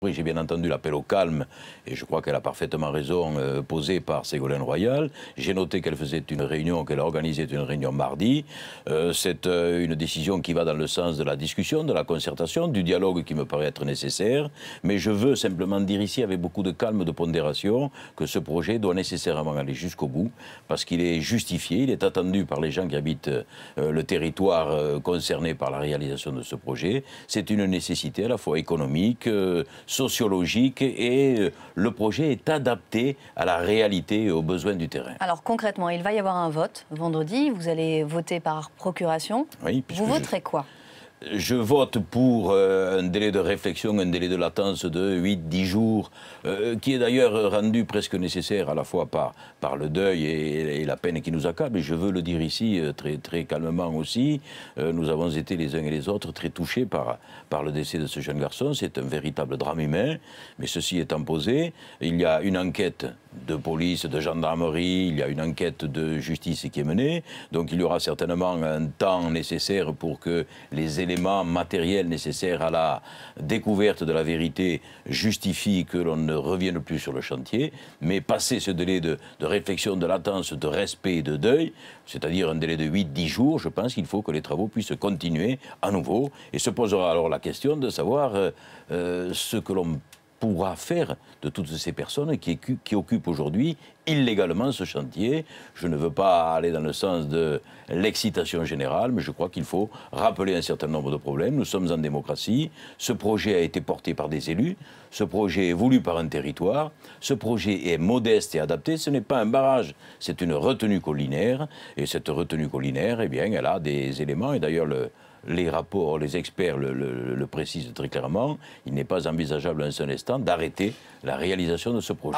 Oui, j'ai bien entendu l'appel au calme et je crois qu'elle a parfaitement raison posé par Ségolène Royal. J'ai noté qu'elle faisait une réunion, qu'elle a organisé une réunion mardi. C'est une décision qui va dans le sens de la discussion, de la concertation, du dialogue qui me paraît être nécessaire. Mais je veux simplement dire ici, avec beaucoup de calme, de pondération, que ce projet doit nécessairement aller jusqu'au bout parce qu'il est justifié, il est attendu par les gens qui habitent le territoire concerné par la réalisation de ce projet. C'est une nécessité à la fois économique, sociologique et le projet est adapté à la réalité et aux besoins du terrain. Alors concrètement, il va y avoir un vote vendredi, vous allez voter par procuration. Oui, vous voterez quoi ? Je vote pour un délai de réflexion, un délai de latence de 8-10 jours, qui est d'ailleurs rendu presque nécessaire à la fois par le deuil et la peine qui nous accable. Et je veux le dire ici très calmement aussi, nous avons été les uns et les autres très touchés par le décès de ce jeune garçon. C'est un véritable drame humain, mais ceci étant posé, il y a une enquête de police, de gendarmerie, il y a une enquête de justice qui est menée, donc il y aura certainement un temps nécessaire pour que les éléments matériels nécessaires à la découverte de la vérité justifient que l'on ne revienne plus sur le chantier, mais passer ce délai de réflexion, de latence, de respect et de deuil, c'est-à-dire un délai de 8-10 jours, je pense qu'il faut que les travaux puissent continuer à nouveau, et se posera alors la question de savoir ce que l'on pourra faire de toutes ces personnes qui occupent aujourd'hui illégalement ce chantier. Je ne veux pas aller dans le sens de l'excitation générale, mais je crois qu'il faut rappeler un certain nombre de problèmes. Nous sommes en démocratie, ce projet a été porté par des élus, ce projet est voulu par un territoire, ce projet est modeste et adapté, ce n'est pas un barrage, c'est une retenue collinaire, et cette retenue collinaire, eh bien, elle a des éléments, et d'ailleurs les rapports, les experts le précisent très clairement, il n'est pas envisageable un seul instant d'arrêter la réalisation de ce projet.